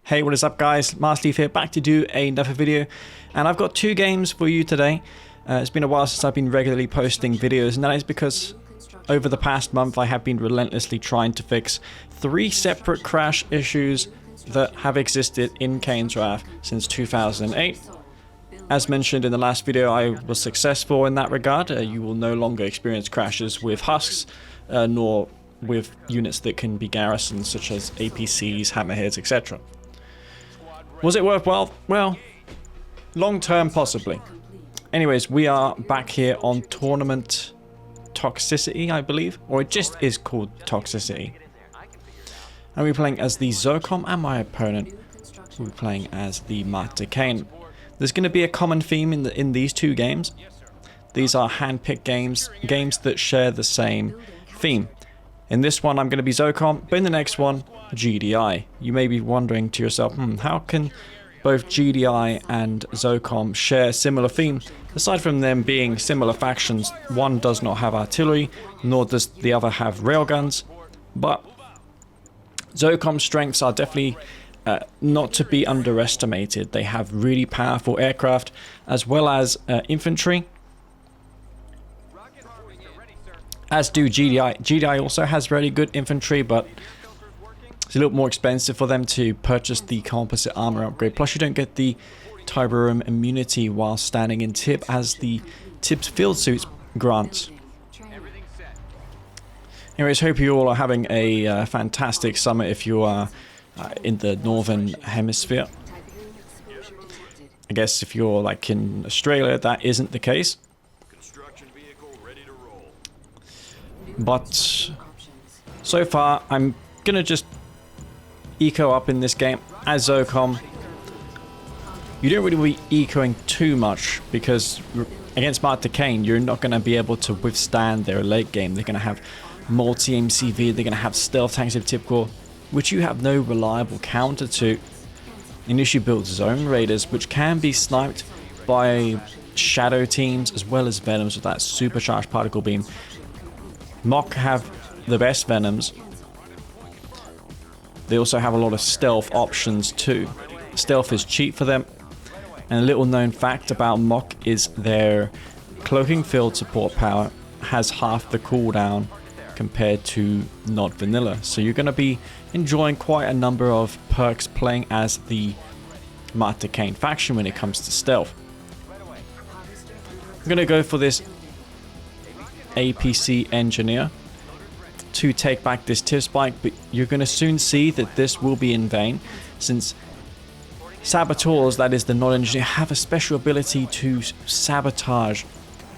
Hey, what is up guys? Master here, back to do another video, and I've got two games for you today. It's been a while since I've been regularly posting videos, and that is because over the past month I have been relentlessly trying to fix 3 separate crash issues that have existed in Kane's Wrath since 2008. As mentioned in the last video, I was successful in that regard. You will no longer experience crashes with husks, nor with units that can be garrisoned, such as APCs, hammerheads, etc. Was it worthwhile? Well, long term possibly. Anyways, we are back here on tournament Toxicity, I believe, or it just is called Toxicity. And we're playing as the ZOCOM, and my opponent will be playing as the Kane. There's going to be a common theme in these two games. These are hand-picked games that share the same theme. In this one, I'm going to be ZOCOM, but in the next one, GDI. You may be wondering to yourself, how can both GDI and ZOCOM share a similar theme? Aside from them being similar factions, one does not have artillery, nor does the other have railguns. But ZOCOM's strengths are definitely not to be underestimated. They have really powerful aircraft, as well as infantry. As do GDI. GDI also has really good infantry, but it's a little more expensive for them to purchase the composite armor upgrade. Plus, you don't get the Tiberium immunity while standing in tip, as the tip's field suits grant. Anyways, hope you all are having a fantastic summer if you are in the northern hemisphere. I guess if you're like in Australia, that isn't the case. But so far, I'm gonna just eco up in this game as ZOCOM. You don't really be ecoing too much because against Kane, you're not going to be able to withstand their late game. They're going to have multi-MCV, they're going to have stealth tanks of typical, which you have no reliable counter to. Unless you build zone raiders, which can be sniped by shadow teams as well as venoms with that supercharged particle beam. Mock have the best venoms. They also have a lot of stealth options too. Stealth is cheap for them. And a little known fact about Mock is their cloaking field support power has half the cooldown compared to not vanilla. So you're going to be enjoying quite a number of perks playing as the Kane faction when it comes to stealth. I'm going to go for this APC engineer to take back this tip spike, but you're going to soon see that this will be in vain, since saboteurs, that is the non-engineer, have a special ability to sabotage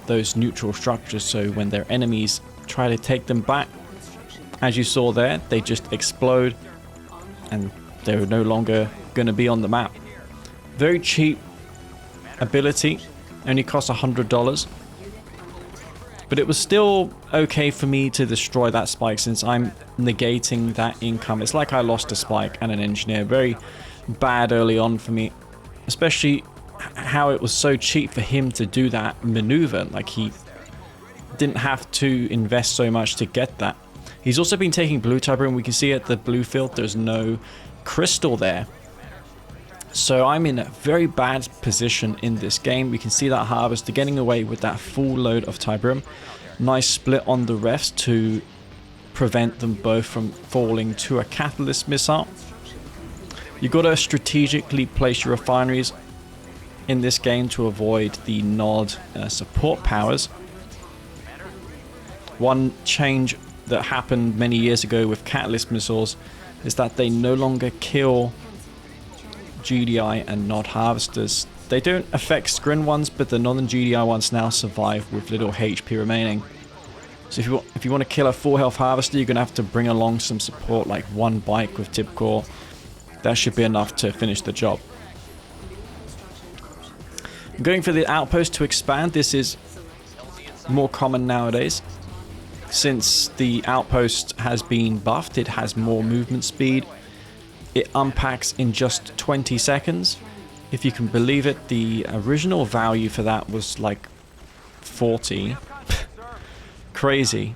those neutral structures. So when their enemies try to take them back, as you saw there, they just explode and they're no longer going to be on the map. Very cheap ability, only costs $100. But it was still okay for me to destroy that spike, since I'm negating that income. It's like I lost a spike and an engineer. Very bad early on for me. Especially how it was so cheap for him to do that maneuver. Like, he didn't have to invest so much to get that. He's also been taking blue Tiberium. We can see at the blue field there's no crystal there. So I'm in a very bad position in this game. We can see that Harvester getting away with that full load of Tiberium. Nice split on the refs to prevent them both from falling to a catalyst missile. You've got to strategically place your refineries in this game to avoid the nod support powers. One change that happened many years ago with catalyst missiles is that they no longer kill GDI and nod harvesters. They don't affect scrin ones, but the non-GDI ones now survive with little HP remaining. So if you want to kill a full health harvester, you're going to have to bring along some support, like one bike with tip core. That should be enough to finish the job. I'm going for the outpost to expand. This is more common nowadays. Since the outpost has been buffed, it has more movement speed. It unpacks in just 20 seconds. If you can believe it, the original value for that was like 40. Crazy.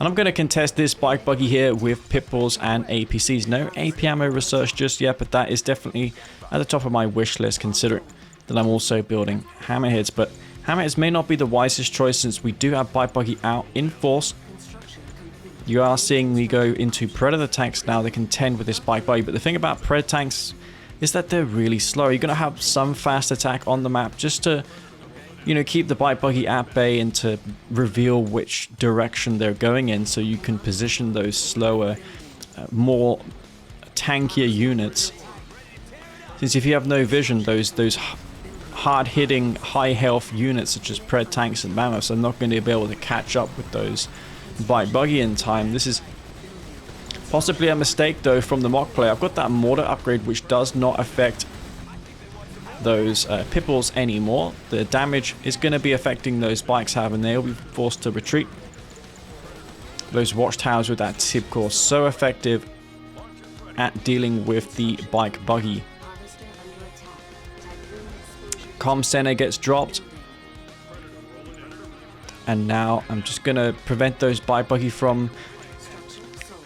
And I'm going to contest this bike buggy here with pitbulls and APCs. No AP ammo research just yet, but that is definitely at the top of my wish list, considering that I'm also building hammerheads. But hammerheads may not be the wisest choice since we do have bike buggy out in force. You are seeing me go into Predator tanks now to contend with this bike buggy, but the thing about Predator tanks is that they're really slow. You're going to have some fast attack on the map just to, you know, keep the bike buggy at bay and to reveal which direction they're going in, so you can position those slower, more tankier units. Since if you have no vision, those hard-hitting, high-health units such as Pred tanks and mammoths are not going to be able to catch up with those bike buggy in time. This is possibly a mistake though from the mock play. I've got that mortar upgrade which does not affect those pitbulls anymore. The damage is going to be affecting those bikes, and they'll be forced to retreat. Those watchtowers with that tip core, so effective at dealing with the bike buggy. Comm center gets dropped. And now I'm just going to prevent those bike buggy from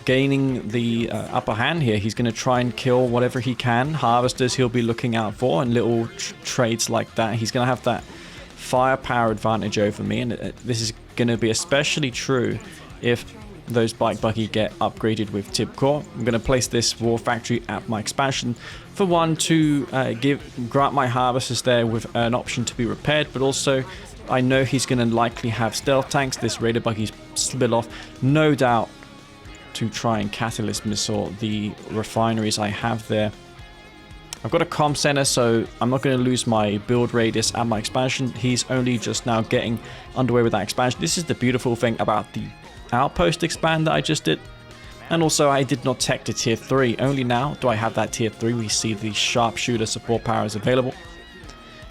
gaining the upper hand here. He's going to try and kill whatever he can. Harvesters he'll be looking out for, and little trades like that. He's going to have that firepower advantage over me, and this is going to be especially true if those bike buggy get upgraded with tip core. I'm going to place this war factory at my expansion for one to grant my harvesters there with an option to be repaired, but also I know he's going to likely have stealth tanks. This raider buggy's split off, no doubt, to try and catalyst missile the refineries I have there. I've got a comm center, so I'm not going to lose my build radius at my expansion. He's only just now getting underway with that expansion. This is the beautiful thing about the outpost expand that I just did. And also I did not tech to tier 3. Only now do I have that tier 3. We see the sharpshooter support power is available.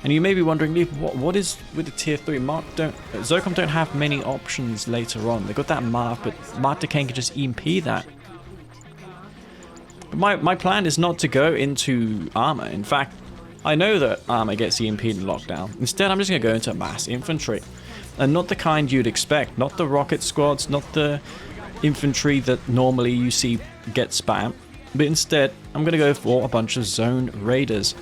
And you may be wondering, Lee, what is with the tier 3? ZOCOM don't have many options later on. They got that Marv, but Kane can just EMP that. But my plan is not to go into armor. In fact, I know that armor gets EMP'd in lockdown. Instead, I'm just going to go into mass infantry. And not the kind you'd expect. Not the rocket squads, not the infantry that normally you see get spam. But instead, I'm going to go for a bunch of zone raiders.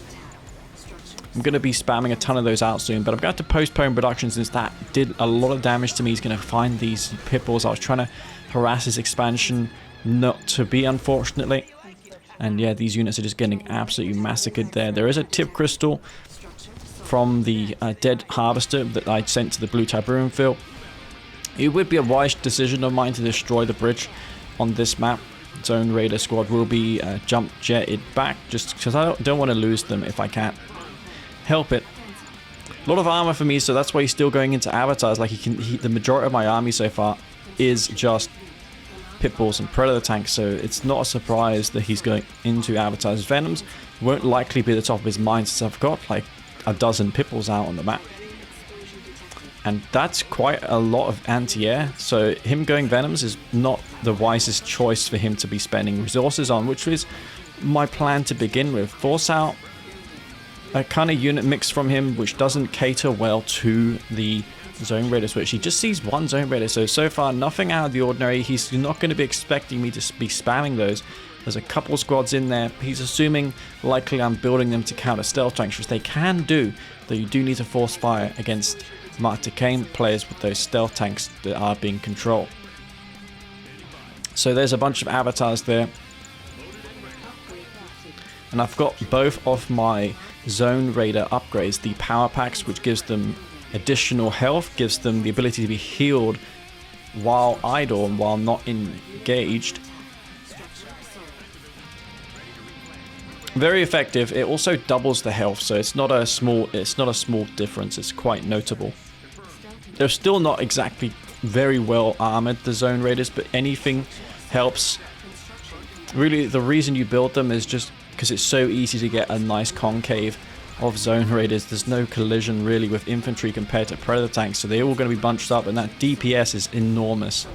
I'm going to be spamming a ton of those out soon, but I'm going to have to postpone production since that did a lot of damage to me. He's going to find these pitbulls. I was trying to harass his expansion, not to be, unfortunately. And yeah, these units are just getting absolutely massacred there. There is a tip crystal from the dead harvester that I sent to the blue Tiburon field. It would be a wise decision of mine to destroy the bridge on this map. Zone Raider squad will be jump jetted back just because I don't want to lose them if I can't help it. A lot of armor for me, so that's why he's still going into avatars. Like the majority of my army so far is just pitbulls and predator tanks, so it's not a surprise that he's going into avatars. Venoms won't likely be at the top of his mind since I've got like a dozen pitbulls out on the map, and that's quite a lot of anti-air. So him going Venoms is not the wisest choice for him to be spending resources on, which was my plan to begin with. Force out a kind of unit mix from him which doesn't cater well to the zone raider switch. He just sees one zone raider, so far nothing out of the ordinary. He's not going to be expecting me to be spamming those. There's a couple squads in there. He's assuming likely I'm building them to counter stealth tanks, which they can do, though you do need to force fire against Kane players with those stealth tanks that are being controlled. So there's a bunch of avatars there, and I've got both of my Zone Raider upgrades, the power packs, which gives them additional health, gives them the ability to be healed while idle and while not engaged. Very effective. It also doubles the health, so it's not a small difference. It's quite notable. They're still not exactly very well armored, the Zone Raiders, but anything helps. Really, the reason you build them is just because it's so easy to get a nice concave of Zone Raiders. There's no collision really with infantry compared to predator tanks, so they're all going to be bunched up, and that DPS is enormous.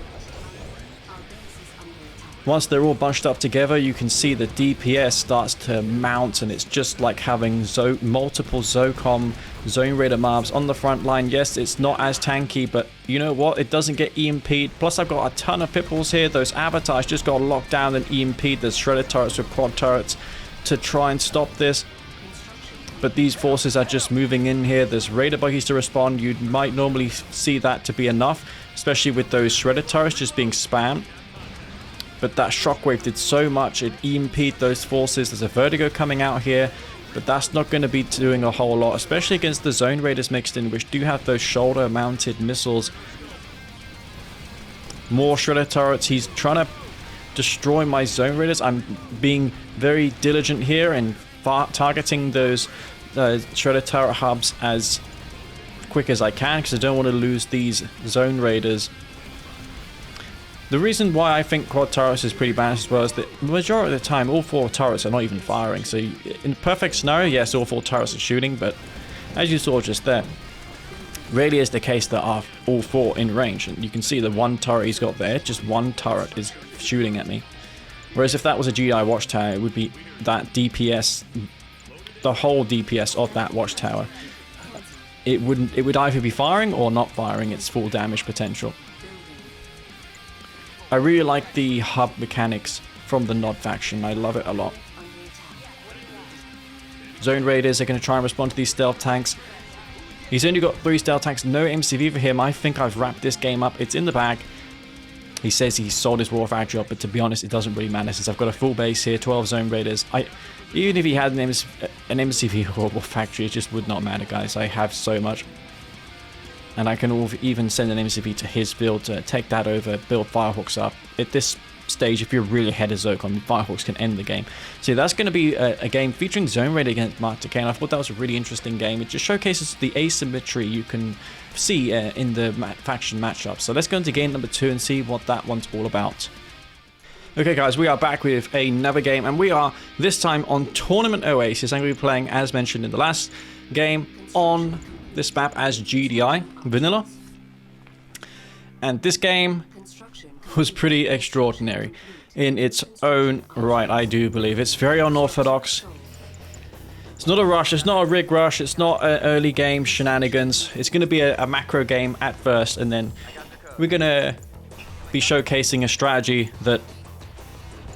Once they're all bunched up together, you can see the DPS starts to mount, and it's just like having multiple ZOCOM Zone Raider mobs on the front line. Yes, it's not as tanky, but you know what? It doesn't get EMP'd. Plus, I've got a ton of pitfalls here. Those avatars just got locked down and EMP'd. There's shredder turrets with quad turrets to try and stop this. But these forces are just moving in here. There's Raider buggies to respond. You might normally see that to be enough, especially with those shredder turrets just being spammed. But that shockwave did so much, it EMP'd those forces. There's a vertigo coming out here, but that's not going to be doing a whole lot, especially against the Zone Raiders mixed in, which do have those shoulder-mounted missiles. More shredder turrets. He's trying to destroy my Zone Raiders. I'm being very diligent here and targeting those shredder turret hubs as quick as I can, because I don't want to lose these Zone Raiders. The reason why I think quad turrets is pretty balanced as well is that the majority of the time all 4 turrets are not even firing. So in a perfect scenario, yes, all 4 turrets are shooting, but as you saw just there, really is the case that are all 4 in range. And you can see the 1 turret he's got there, just 1 turret is shooting at me. Whereas if that was a GDI watchtower, it would be that DPS, the whole DPS of that watchtower. It would either be firing or not firing its full damage potential. I really like the hub mechanics from the Nod faction. I love it a lot. Zone Raiders are going to try and respond to these stealth tanks. He's only got 3 stealth tanks, no MCV for him. I think I've wrapped this game up. It's in the bag. He says he sold his War Factory up, but to be honest, it doesn't really matter since I've got a full base here, 12 Zone Raiders. Even if he had an MCV or War Factory, it just would not matter, guys. I have so much. And I can even send an MCV to his field to take that over, build Firehawks up. At this stage, if you're really ahead of ZOCOM, Firehawks can end the game. So that's going to be a game featuring Zone Raider against Kane. I thought that was a really interesting game. It just showcases the asymmetry you can see in the faction matchup. So let's go into game number 2 and see what that one's all about. Okay guys, we are back with another game, and we are this time on Tournament Oasis. I'm going to be playing, as mentioned in the last game, on this map as GDI vanilla, and this game was pretty extraordinary in its own right. I do believe it's very unorthodox. It's not a rush, it's not a rig rush, it's not an early game shenanigans. It's going to be a macro game at first, and then we're going to be showcasing a strategy that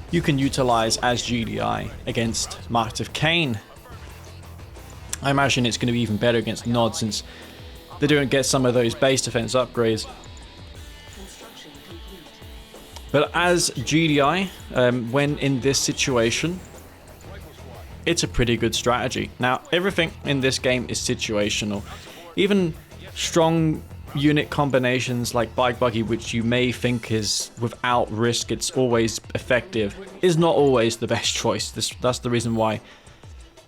you can utilize as GDI against Marked of Kane. I imagine it's going to be even better against Nod since they don't get some of those base defense upgrades. But as GDI, when in this situation, it's a pretty good strategy. Now, everything in this game is situational. Even strong unit combinations like Bike Buggy, which you may think is without risk, it's always effective, is not always the best choice. That's the reason why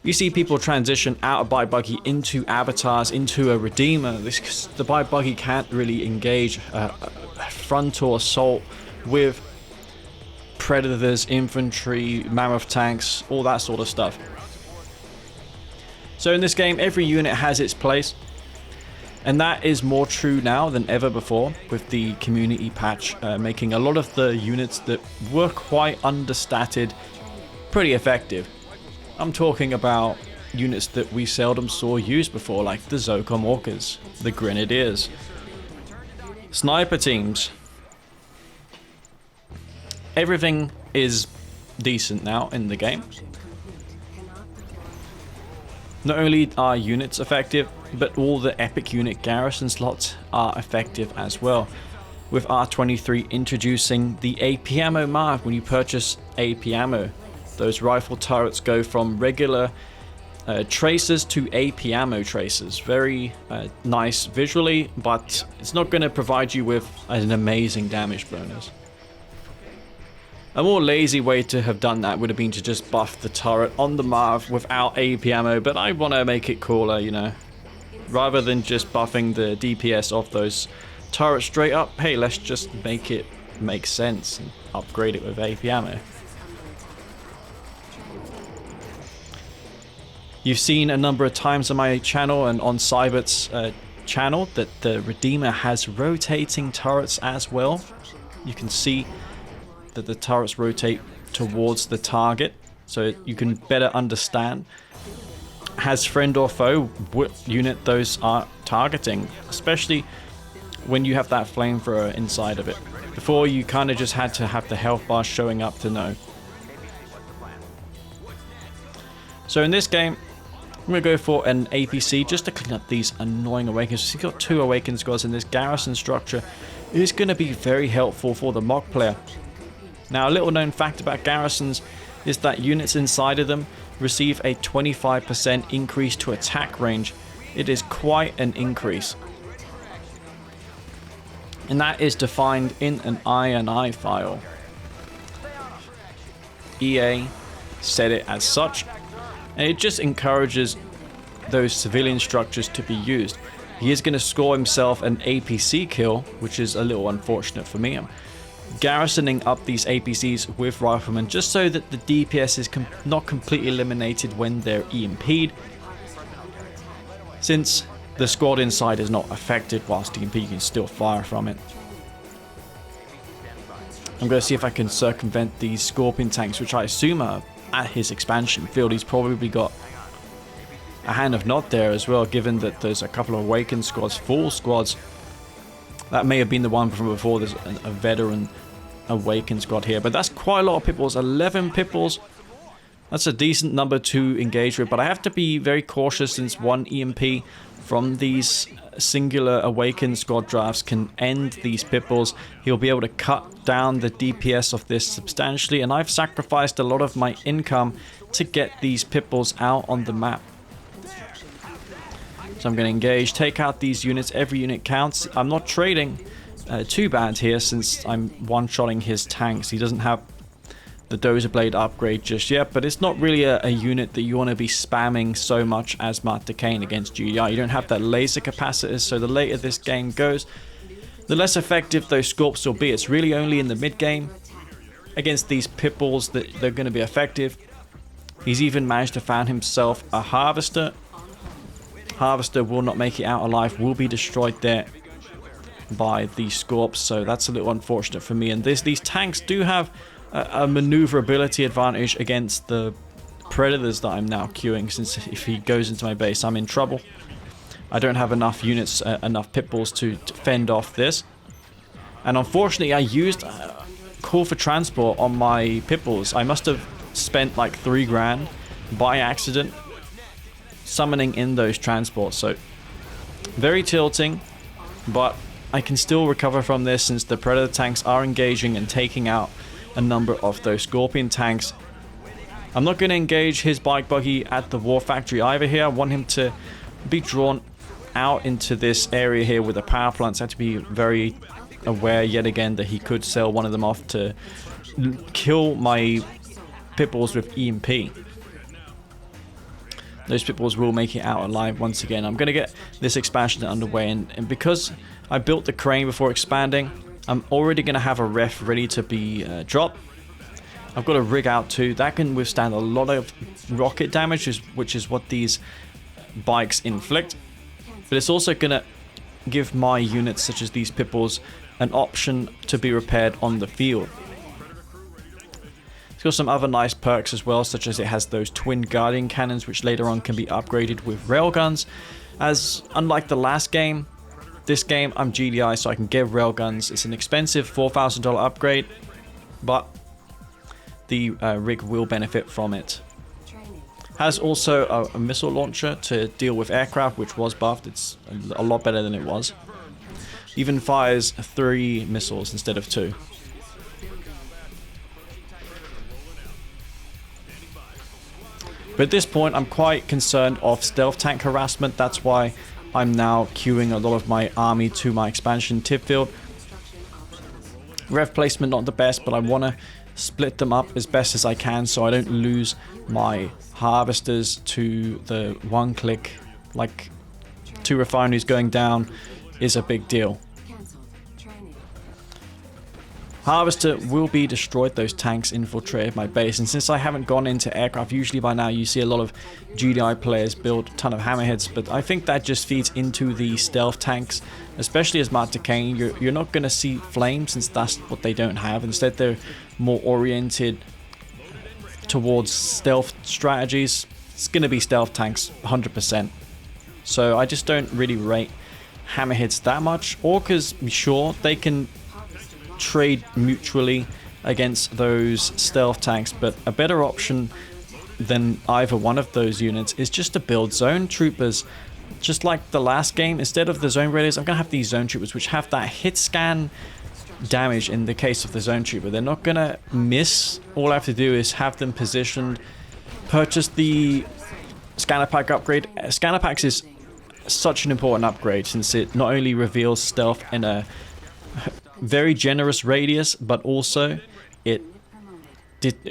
you see people transition out of Bike Buggy into avatars, into a Redeemer. The Bike Buggy can't really engage a frontal assault with Predators, Infantry, Mammoth tanks, all that sort of stuff. So in this game, every unit has its place. And that is more true now than ever before, with the community patch making a lot of the units that were quite understated pretty effective. I'm talking about units that we seldom saw used before, like the ZOCOM Orcas, the Grenadiers, sniper teams. Everything is decent now in the game. Not only are units effective, but all the epic unit garrison slots are effective as well. With R23 introducing the AP ammo mark when you purchase AP ammo. Those rifle turrets go from regular tracers to AP ammo tracers. Very nice visually, but it's not going to provide you with an amazing damage bonus. A more lazy way to have done that would have been to just buff the turret on the Marv without AP ammo, but I want to make it cooler, you know. Rather than just buffing the DPS off those turrets straight up, hey, let's just make it make sense and upgrade it with AP ammo. You've seen a number of times on my channel and on Cybert's channel that the Redeemer has rotating turrets as well. You can see that the turrets rotate towards the target so you can better understand has friend or foe what unit those are targeting, especially when you have that flamethrower inside of it. Before, you kind of just had to have the health bar showing up to know. So in this game, I'm going to go for an APC just to clean up these annoying awakens. So you've got 2 awakened squads, and this garrison structure is going to be very helpful for the mock player. Now, a little known fact about garrisons is that units inside of them receive a 25% increase to attack range. It is quite an increase. And that is defined in an INI file. EA said it as such, and it just encourages those civilian structures to be used. He is going to score himself an APC kill, which is a little unfortunate for me. I'm garrisoning up these APCs with riflemen just so that the DPS is not completely eliminated when they're EMP'd, since the squad inside is not affected whilst EMP can still fire from it. I'm going to see if I can circumvent these Scorpion tanks, which I assume are at his expansion field. He's probably got a hand of Nod there as well, given that there's a couple of awakened squads, full squads. That may have been the one from before. There's a veteran awakened squad here, but that's quite a lot of pipples. 11 pipples. That's a decent number to engage with, but I have to be very cautious since one EMP from these singular awakened squad drafts can end these pipples. He'll be able to cut down the DPS of this substantially, and I've sacrificed a lot of my income to get these pipples out on the map. So I'm going to engage, take out these units. Every unit counts. I'm not trading too bad here since I'm one-shotting his tanks. He doesn't have the Dozer Blade upgrade just yet, but it's not really a unit that you want to be spamming so much as Master Kane against GDI. You don't have that laser capacitors, so the later this game goes, the less effective those Scorps will be. It's really only in the mid-game against these pipples that they're going to be effective. He's even managed to find himself a Harvester. Harvester will not make it out alive, will be destroyed there by the Scorps, so that's a little unfortunate for me. And these tanks do have a maneuverability advantage against the Predators that I'm now queuing, since if he goes into my base, I'm in trouble. I don't have enough units, enough pitbulls to fend off this. And unfortunately, I used call for transport on my pitbulls. I must have spent like 3 grand by accident summoning in those transports. So very tilting, but I can still recover from this since the Predator tanks are engaging and taking out a number of those Scorpion tanks. I'm not going to engage his bike buggy at the War Factory either here. I want him to be drawn out into this area here with the power plants. I have to be very aware yet again that he could sell one of them off to kill my pitbulls with EMP. Those pitbulls will make it out alive once again. I'm going to get this expansion underway, and because I built the crane before expanding, I'm already going to have a ref ready to be dropped. I've got a rig out too. That can withstand a lot of rocket damage, which is what these bikes inflict. But it's also going to give my units, such as these pitbulls, an option to be repaired on the field. It's got some other nice perks as well, such as it has those twin guardian cannons, which later on can be upgraded with railguns. As unlike the last game, this game I'm GDI, so I can get railguns. It's an expensive $4,000 upgrade, but the rig will benefit from it. Has also a missile launcher to deal with aircraft, which was buffed. It's a lot better than it was. Even fires 3 missiles instead of 2. But at this point, I'm quite concerned of stealth tank harassment. That's why I'm now queuing a lot of my army to my expansion tip field. Rev placement not the best, but I want to split them up as best as I can so I don't lose my harvesters to the one click. Like 2 refineries going down is a big deal. Harvester will be destroyed. Those tanks infiltrated my base, and since I haven't gone into aircraft, usually by now you see a lot of GDI players build a ton of hammerheads, but I think that just feeds into the stealth tanks, especially as Master Kane. You're not going to see flames since that's what they don't have. Instead, they're more oriented towards stealth strategies. It's going to be stealth tanks 100%. So I just don't really rate hammerheads that much. Orcas, sure, they can trade mutually against those stealth tanks, but a better option than either one of those units is just to build zone troopers. Just like the last game, instead of the zone raiders, I'm going to have these zone troopers which have that hit scan damage in the case of the zone trooper. They're not going to miss. All I have to do is have them positioned, purchase the scanner pack upgrade. Scanner packs is such an important upgrade since it not only reveals stealth in a very generous radius, but also it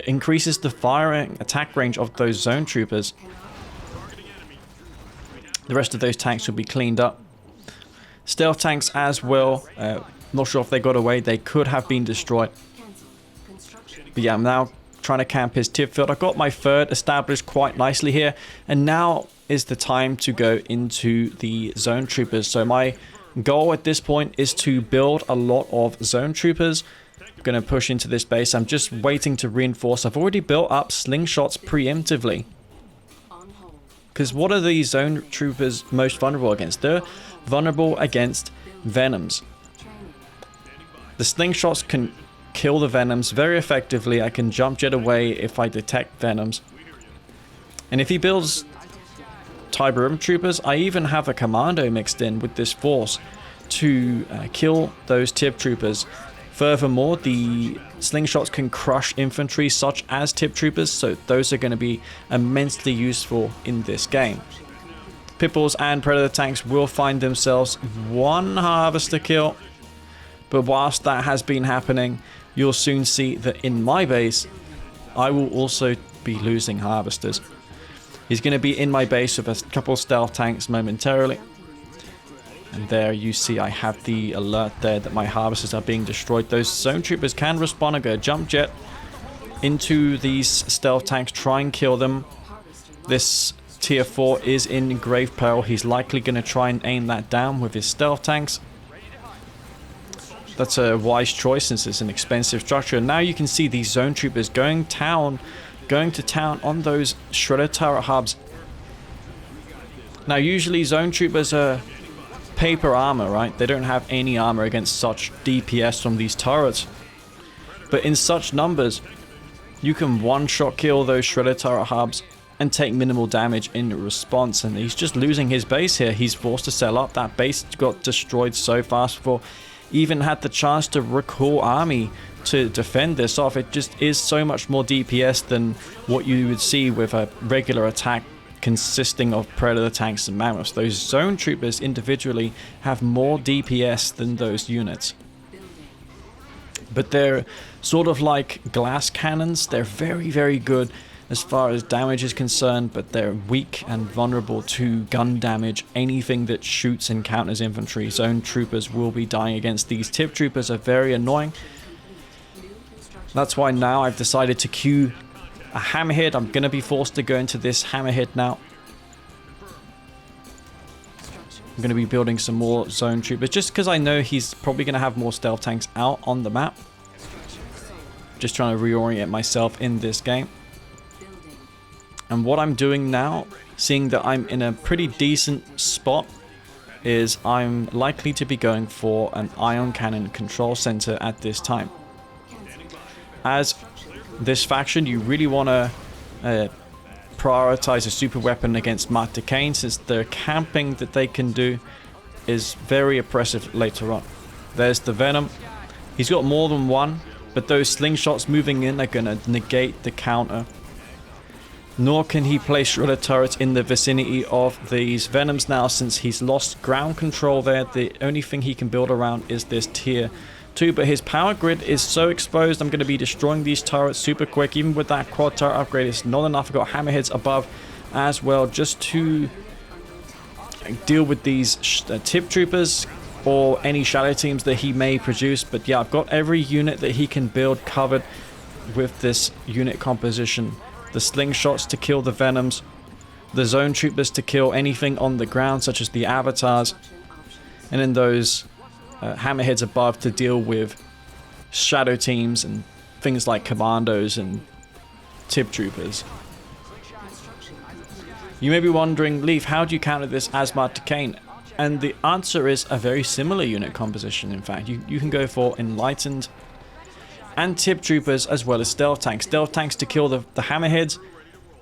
increases the firing attack range of those zone troopers. The rest of those tanks will be cleaned up. Stealth tanks as well. Not sure if they got away. They could have been destroyed. But yeah, I'm now trying to camp his tip field. I got my third established quite nicely here, and now is the time to go into the zone troopers. So my goal at this point is to build a lot of zone troopers. I'm going to push into this base. I'm just waiting to reinforce. I've already built up slingshots preemptively. Because what are these zone troopers most vulnerable against? They're vulnerable against venoms. The slingshots can kill the venoms very effectively. I can jump jet away if I detect venoms. And if he builds Tiberum troopers, I even have a commando mixed in with this force to kill those tip troopers. Furthermore, the slingshots can crush infantry such as tip troopers, so those are going to be immensely useful in this game. Pitbulls and predator tanks will find themselves one harvester kill, but whilst that has been happening, you'll soon see that in my base I will also be losing harvesters. He's going to be in my base with a couple stealth tanks momentarily. And there you see I have the alert there that my harvesters are being destroyed. Those zone troopers can respond. I'm going to jump jet into these stealth tanks, try and kill them. This tier 4 is in grave peril. He's likely going to try and aim that down with his stealth tanks. That's a wise choice since it's an expensive structure. And now you can see these zone troopers going to town on those shredder turret hubs. Now usually zone troopers are paper armor, right? They don't have any armor against such DPS from these turrets. But in such numbers, you can one-shot kill those shredder turret hubs and take minimal damage in response. And he's just losing his base here. He's forced to sell up. That base got destroyed so fast before even had the chance to recall army to defend this off. It just is so much more DPS than what you would see with a regular attack consisting of predator tanks and mammoths. Those zone troopers individually have more DPS than those units. But they're sort of like glass cannons. They're very, very good as far as damage is concerned, but they're weak and vulnerable to gun damage. Anything that shoots and counters infantry, zone troopers will be dying against. These tip troopers are very annoying. That's why now I've decided to queue a hammerhead. I'm going to be forced to go into this hammerhead now. I'm going to be building some more zone troopers just because I know he's probably going to have more stealth tanks out on the map. Just trying to reorient myself in this game. And what I'm doing now, seeing that I'm in a pretty decent spot, is I'm likely to be going for an ion cannon control center at this time. As this faction, you really want to prioritize a super weapon against Master Kane, since the camping that they can do is very oppressive later on. There's the Venom. He's got more than one, but those slingshots moving in are going to negate the counter. Nor can he place shredder turrets in the vicinity of these Venoms now, since he's lost ground control there. The only thing he can build around is this tier 2, but his power grid is so exposed. I'm going to be destroying these turrets super quick. Even with that quad turret upgrade, it's not enough. I've got hammerheads above as well just to deal with these tip troopers. or any shadow teams that he may produce. But yeah, I've got every unit that he can build covered with this unit composition. The slingshots to kill the venoms, the zone troopers to kill anything on the ground such as the avatars, and then those hammerheads above to deal with shadow teams and things like commandos and tip troopers. You may be wondering, Leaf, how do you counter this Asmar to Kane? And the answer is a very similar unit composition. In fact, you can go for enlightened and tip troopers as well as stealth tanks. Stealth tanks to kill the hammerheads,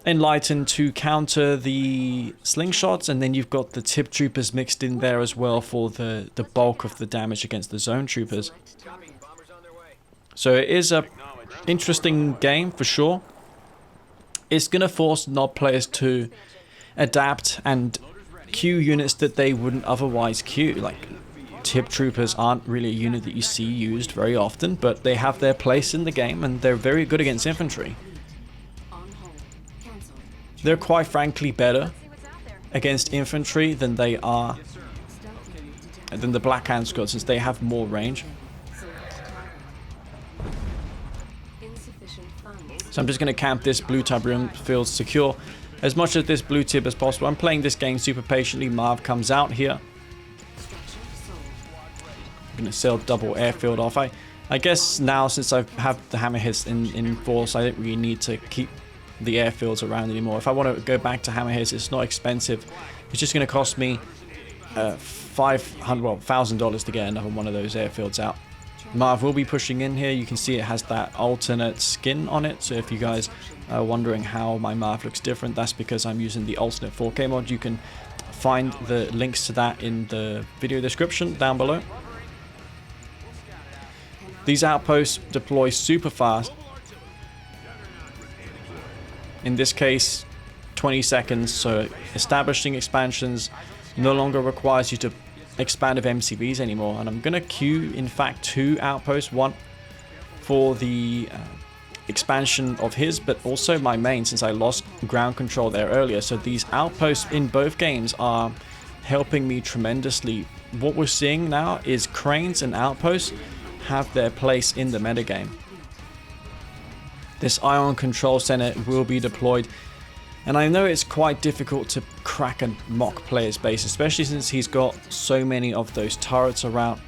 enlightened to counter the slingshots, and then you've got the tip troopers mixed in there as well for the bulk of the damage against the zone troopers. So it is a interesting game for sure. It's going to force NOB players to adapt and queue units that they wouldn't otherwise queue. Like, tip troopers aren't really a unit that you see used very often, but they have their place in the game and they're very good against infantry. They're quite frankly better against infantry than they are than the Black Hand Squad, since they have more range. So I'm just going to camp this blue tib field secure as much of this blue tib as possible. I'm playing this game super patiently. Marv comes out here. I'm going to sell double airfield off. I guess now, since I have the hammerheads in force, I don't really need to keep the airfields around anymore. If I want to go back to hammerheads, it's not expensive. It's just going to cost me $1,000 to get another one of those airfields out. Marv will be pushing in here. You can see it has that alternate skin on it. So if you guys are wondering how my Marv looks different, that's because I'm using the alternate 4K mod. You can find the links to that in the video description down below. These outposts deploy super fast. In this case, 20 seconds. So establishing expansions no longer requires you to expand of MCVs anymore. And I'm going to queue, in fact, 2 outposts. One for the expansion of his, but also my main, since I lost ground control there earlier. So these outposts in both games are helping me tremendously. What we're seeing now is cranes and outposts have their place in the metagame. This ion control center will be deployed, and I know it's quite difficult to crack a mock player's base, especially since he's got so many of those turrets around,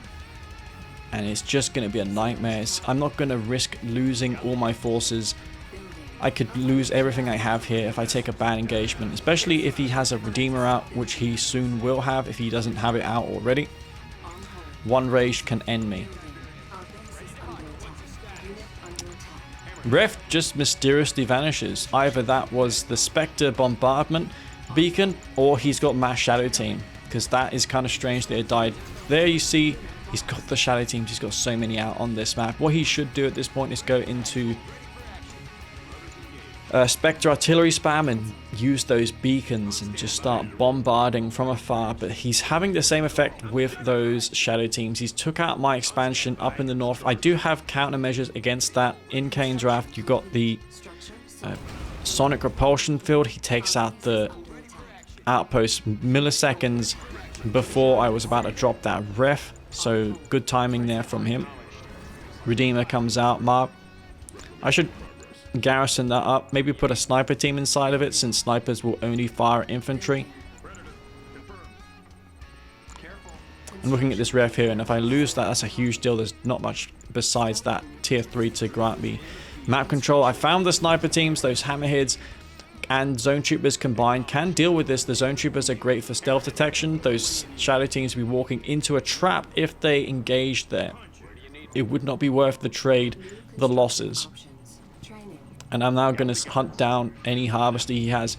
and it's just going to be a nightmare. I'm not going to risk losing all my forces. I could lose everything I have here if I take a bad engagement, especially if he has a Redeemer out, which he soon will have if he doesn't have it out already. One rage can end me. Ref just mysteriously vanishes. Either that was the Spectre bombardment beacon, or he's got mass shadow team, because that is kind of strange that it died. There you see he's got the shadow teams. He's got so many out on this map. What he should do at this point is go into Spectre artillery spam and use those beacons and just start bombarding from afar. But he's having the same effect with those shadow teams. He's took out my expansion up in the north. I do have countermeasures against that. In Kane's Raft, you got the sonic repulsion field. He takes out the outpost milliseconds before I was about to drop that ref. So good timing there from him. Redeemer comes out. Marv, I should garrison that up, maybe put a sniper team inside of it, since snipers will only fire infantry. I'm looking at this ref here, and if I lose that, that's a huge deal. There's not much besides that tier 3 to grant me map control. I found the sniper teams. Those hammerheads and zone troopers combined can deal with this. The zone troopers are great for stealth detection. Those shadow teams will be walking into a trap if they engage there. It would not be worth the trade, the losses. And I'm now going to hunt down any harvester he has.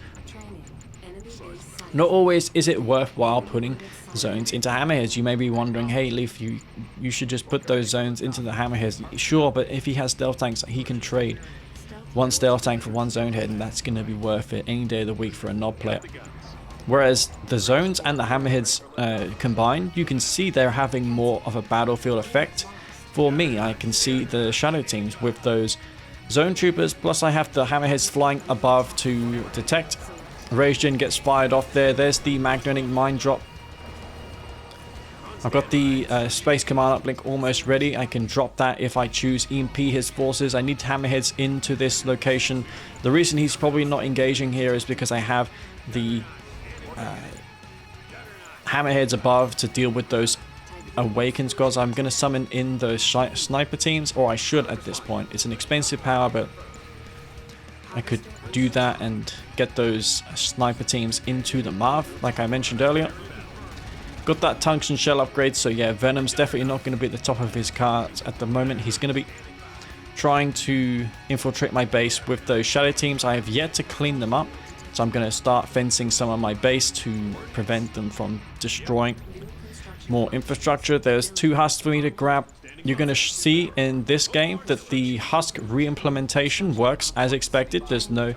Not always is it worthwhile putting zones into hammerheads. You may be wondering, hey Leaf, you should just put those zones into the hammerheads. Sure, but if he has stealth tanks, he can trade one stealth tank for one zone head, and that's going to be worth it any day of the week for a NOB player. Whereas the zones and the hammerheads combined, you can see they're having more of a battlefield effect. For me, I can see the shadow teams with those zone troopers, plus I have the hammerheads flying above to detect. Rage Gen gets fired off there. There's the magnetic mine drop. I've got the space command uplink almost ready. I can drop that if I choose EMP his forces. I need hammerheads into this location. The reason he's probably not engaging here is because I have the hammerheads above to deal with those awakened squads. I'm going to summon in those sniper teams, or I should at this point. It's an expensive power, but I could do that and get those sniper teams into the Marv, like I mentioned earlier. Got that tungsten shell upgrade, so yeah, Venom's definitely not going to be at the top of his cards at the moment. He's going to be trying to infiltrate my base with those shadow teams. I have yet to clean them up, so I'm going to start fencing some of my base to prevent them from destroying more infrastructure. There's 2 husks for me to grab. You're going to see in this game that the husk re-implementation works as expected. There's no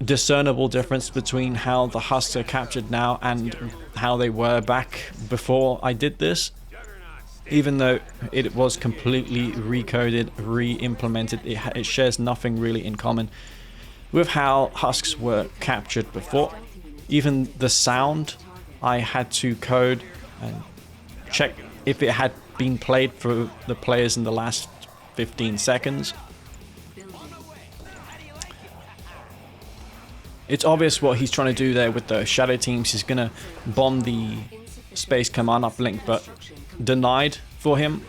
discernible difference between how the husks are captured now and how they were back before I did this. Even though it was completely recoded, re-implemented, it shares nothing really in common with how husks were captured before. Even the sound, I had to code and check if it had been played for the players in the last 15 seconds. It's obvious what he's trying to do there with the shadow teams. He's going to bomb the space command uplink, but denied for him.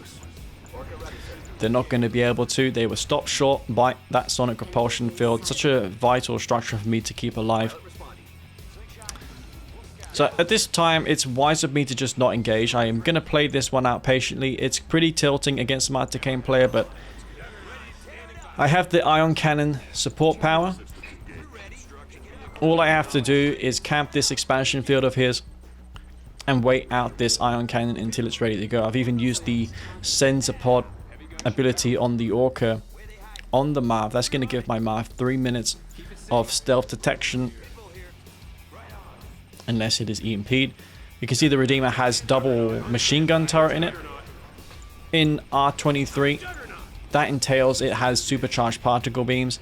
They're not going to be able to. They were stopped short by that sonic propulsion field. Such a vital structure for me to keep alive. So at this time, it's wise of me to just not engage. I am going to play this one out patiently. It's pretty tilting against my Kane player, but I have the ion cannon support power. All I have to do is camp this expansion field of his and wait out this ion cannon until it's ready to go. I've even used the sensor pod ability on the Orca on the Marv. That's going to give my Marv 3 minutes of stealth detection unless it is EMP'd. You can see the Redeemer has double machine gun turret in it. In R23, that entails it has supercharged particle beams.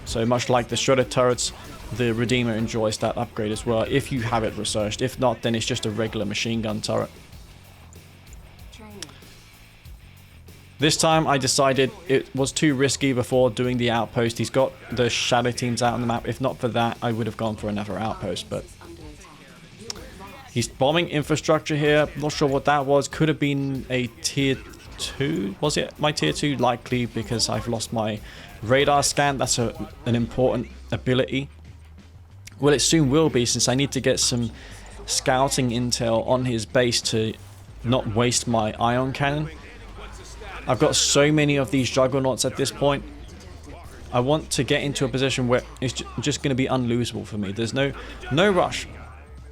So much like the Shredder turrets, the Redeemer enjoys that upgrade as well, if you have it researched. If not, then it's just a regular machine gun turret. This time I decided it was too risky before doing the outpost. He's got the shadow teams out on the map. If not for that, I would have gone for another outpost, but he's bombing infrastructure here. Not sure what that was. Could have been a tier 2. Was it my tier 2? Likely, because I've lost my radar scan. That's an important ability. Well, it soon will be, since I need to get some scouting intel on his base to not waste my ion cannon. I've got so many of these juggernauts at this point. I want to get into a position where it's just going to be unlosable for me. There's no rush.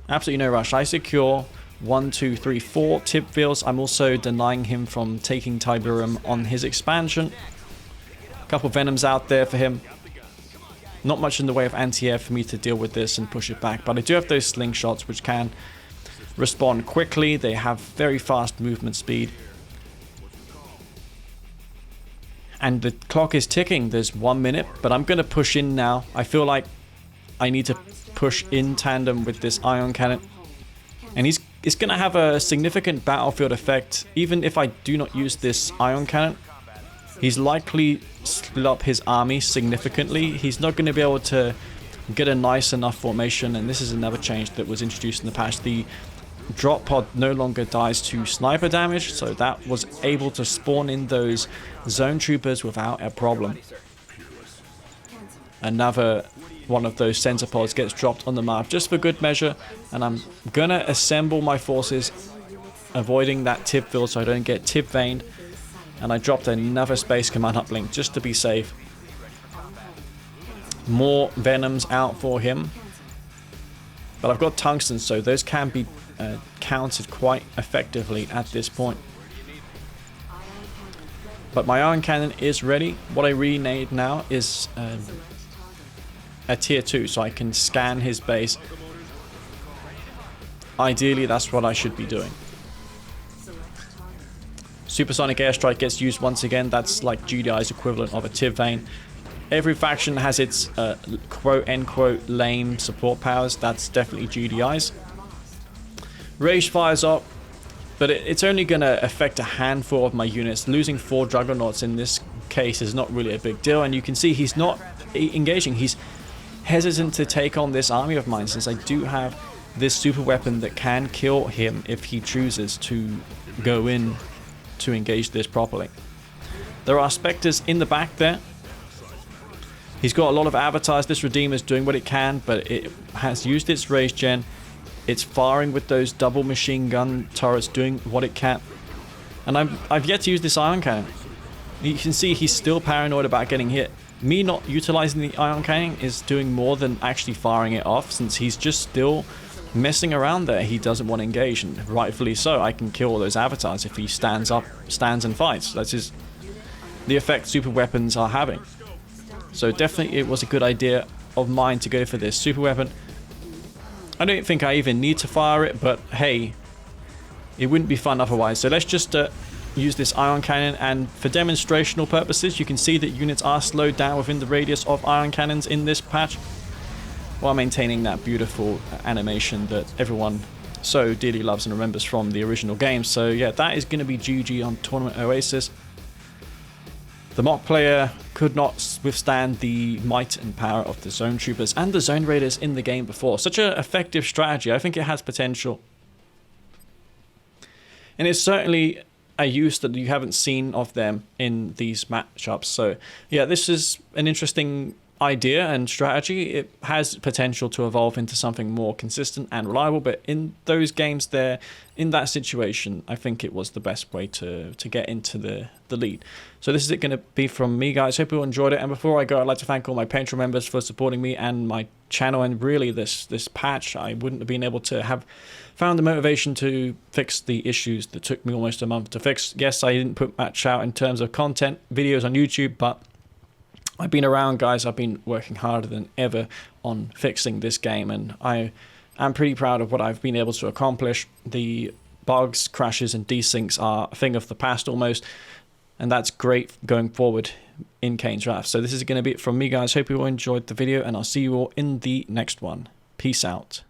Absolutely no rush. I secure 1, 2, 3, 4 tip fields. I'm also denying him from taking Tiberium on his expansion. A couple Venoms out there for him. Not much in the way of anti-air for me to deal with this and push it back, but I do have those slingshots which can respond quickly. They have very fast movement speed. And the clock is ticking. There's 1 minute, but I'm going to push in now. I feel like I need to push in tandem with this ion cannon. And it's going to have a significant battlefield effect. Even if I do not use this ion cannon, he's likely split up his army significantly. He's not going to be able to get a nice enough formation, and this is another change that was introduced in the patch. The drop pod no longer dies to sniper damage, so that was able to spawn in those zone troopers without a problem. Another one of those sensor pods gets dropped on the map just for good measure, and I'm gonna assemble my forces, avoiding that tip field so I don't get tip veined. And I dropped another space command uplink just to be safe. More Venoms out for him. But I've got tungsten, so those can be countered quite effectively at this point. But my iron cannon is ready. What I really need now is a tier 2, so I can scan his base. Ideally, that's what I should be doing. Supersonic airstrike gets used once again. That's like GDI's equivalent of a tip vein. Every faction has its quote-unquote lame support powers. That's definitely GDI's. Rage fires up. But it's only going to affect a handful of my units. Losing 4 Juggernauts in this case is not really a big deal. And you can see he's not engaging. He's hesitant to take on this army of mine, since I do have this super weapon that can kill him if he chooses to go in to engage this properly. There are Spectres in the back there. He's got a lot of avatars. This Redeemer's doing what it can, but it has used its rage gen. It's firing with those double machine gun turrets, doing what it can. And I've yet to use this ion cannon. You can see he's still paranoid about getting hit. Me not utilizing the ion cannon is doing more than actually firing it off, since he's just still messing around there. He doesn't want to engage, and rightfully so. I can kill all those avatars if he stands and fights. That's the effect super weapons are having. So definitely it was a good idea of mine to go for this super weapon. I don't think I even need to fire it, but hey, it wouldn't be fun otherwise. So let's just use this ion cannon, and for demonstrational purposes, you can see that units are slowed down within the radius of ion cannons in this patch, while maintaining that beautiful animation that everyone so dearly loves and remembers from the original game. So yeah, that is going to be GG on Tournament Oasis. The mock player could not withstand the might and power of the zone troopers and the zone raiders in the game before. Such an effective strategy. I think it has potential. And it's certainly a use that you haven't seen of them in these matchups. So yeah, this is an interesting idea and strategy. It has potential to evolve into something more consistent and reliable, but in those games there, in that situation, I think it was the best way to get into the lead. So this is it going to be from me, guys. Hope you all enjoyed it. And before I go, I'd like to thank all my Patreon members for supporting me and my channel, and really this patch. I wouldn't have been able to have found the motivation to fix the issues that took me almost a month to fix. Yes, I didn't put much out in terms of content videos on YouTube, but I've been around, guys. I've been working harder than ever on fixing this game, and I am pretty proud of what I've been able to accomplish. The bugs, crashes, and desyncs are a thing of the past almost, and that's great going forward in Kane's Wrath. So this is going to be it from me, guys. Hope you all enjoyed the video, and I'll see you all in the next one. Peace out.